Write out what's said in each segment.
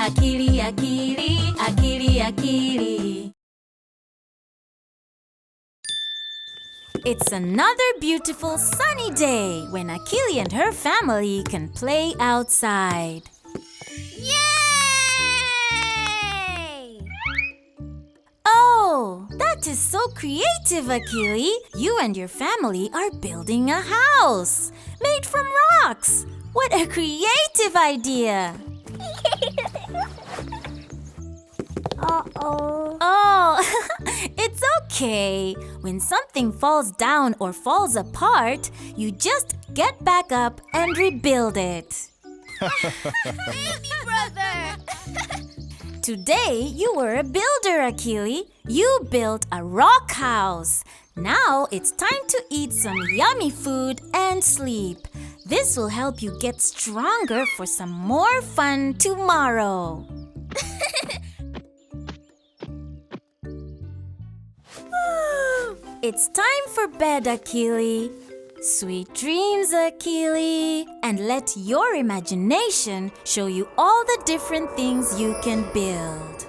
Akili, Akili, Akili, Akili. It's another beautiful sunny day when Akili and her family can play outside. Yay! Oh, that is so creative, Akili. You and your family are building a house made from rocks. What a creative idea! Oh, it's okay. When something falls down or falls apart, you just get back up and rebuild it. Baby brother! Today, you were a builder, Akili. You built a rock house. Now it's time to eat some yummy food and sleep. This will help you get stronger for some more fun tomorrow. It's time for bed, Akili. Sweet dreams, Akili. And let your imagination show you all the different things you can build.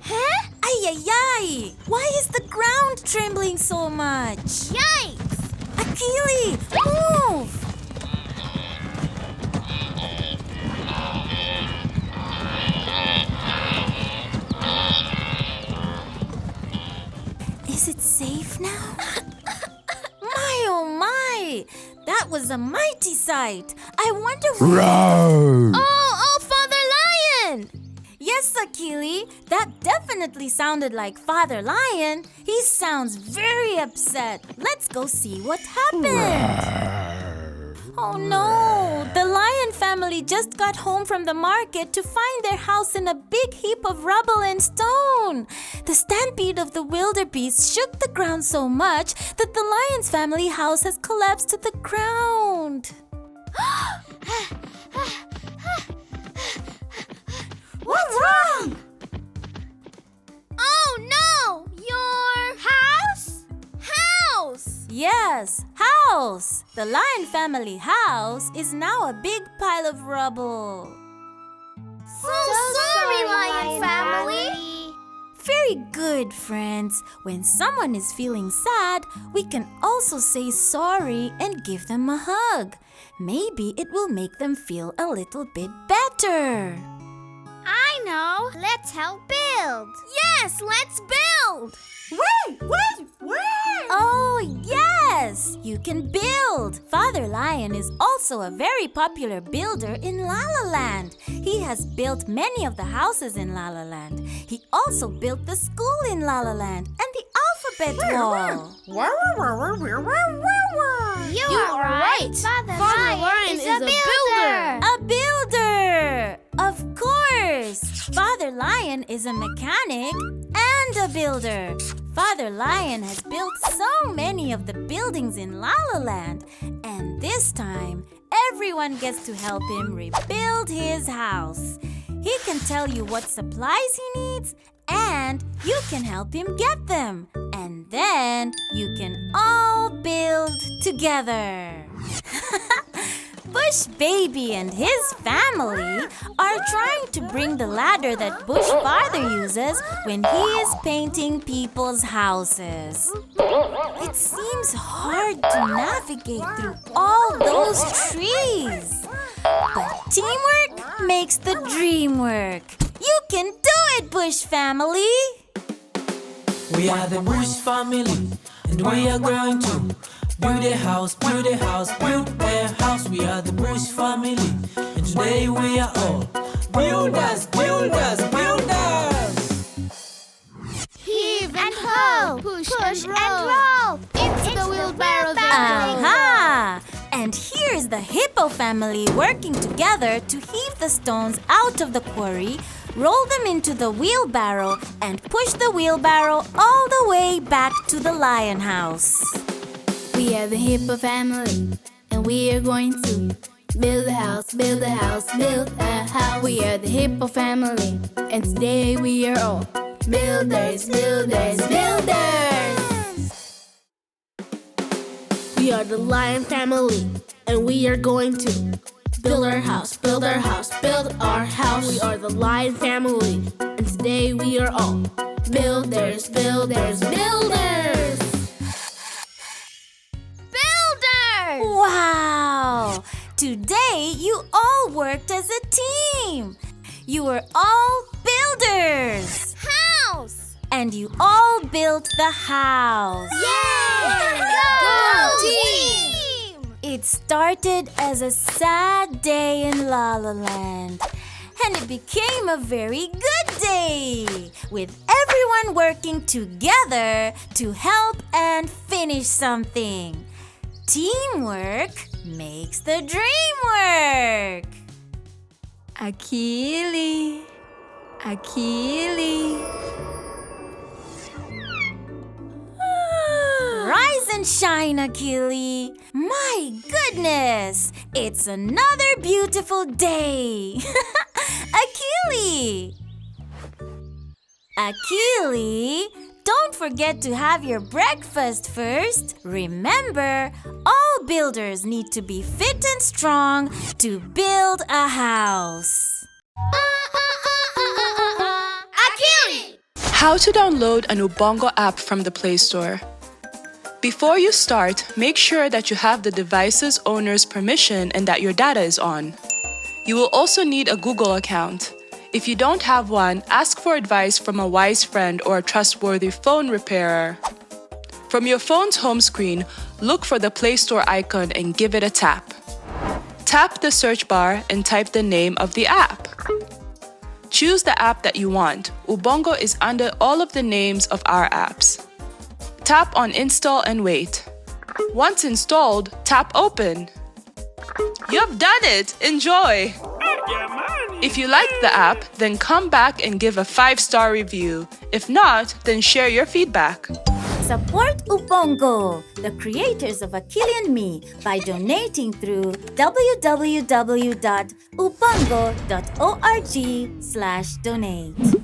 Huh? Ay, ay, ay! Why is the ground trembling so much? Yikes! Akili, move! Is it safe now? My, oh my! That was a mighty sight. I wonder Roar! Oh, Father Lion! Yes, Akili, that definitely sounded like Father Lion. He sounds very upset. Let's go see what happened. Oh no, the lion family just got home from the market to find their house in a big heap of rubble and stone. The stampede of the wildebeest shook the ground so much that the lion's family house has collapsed to the ground. What's wrong? Oh no! Your house? House! Yes, house. The lion family house is now a big pile of rubble. So sorry, Lion family! Very good, friends. When someone is feeling sad, we can also say sorry and give them a hug. Maybe it will make them feel a little bit better. I know! Let's help build! Yes, let's build! Wait! Oh, yes! You can build! Father Lion is also a very popular builder in Lala Land. He has built many of the houses in Lala Land. He also built the school in Lala Land and the alphabet wall. You are right! Father Lion is a builder! A builder! Of course! Father Lion is a mechanic and a builder. Father Lion has built so many of the buildings in Lala Land, and this time, everyone gets to help him rebuild his house. He can tell you what supplies he needs, and you can help him get them. And then you can all build together. Bush Baby and his family are trying to bring the ladder that Bush Father uses when he is painting people's houses. It seems hard to navigate through all those trees. But teamwork makes the dream work. You can do it, Bush family! We are the Bush family, and we are going to build a house, build a house, build a house. We are the Bush family, and today we are all builders, builders, builders. Heave and hoe! Push and roll! Into the wheelbarrow they go! Aha! And here's the Hippo family working together to heave the stones out of the quarry, roll them into the wheelbarrow, and push the wheelbarrow all the way back to the lion house. We are the Hippo family, and we are going to build a house, build a house, build a house. We are the Hippo family, and today we are all builders, builders, builders. We are the Lion family, and we are going to Build our house, build our house, build our house. We are the Lion family, and today we are all builders, builders, builders. Builders! Wow! Today you all worked as a team. You were all builders. House! And you all built the house. Yay! Go team! It started as a sad day in Lala Land, and it became a very good day, with everyone working together to help and finish something. Teamwork makes the dream work. Akili, Akili. Rise and shine, Akili. My goodness, it's another beautiful day. Akili! Akili, don't forget to have your breakfast first. Remember, all builders need to be fit and strong to build a house. Akili! How to download an Ubongo app from the Play Store. Before you start, make sure that you have the device's owner's permission and that your data is on. You will also need a Google account. If you don't have one, ask for advice from a wise friend or a trustworthy phone repairer. From your phone's home screen, look for the Play Store icon and give it a tap. Tap the search bar and type the name of the app. Choose the app that you want. Ubongo is under all of the names of our apps. Tap on Install and wait. Once installed, tap Open. You've done it! Enjoy! If you liked the app, then come back and give a 5-star review. If not, then share your feedback. Support Ubongo, the creators of Akili and Me, by donating through www.ubongo.org/donate.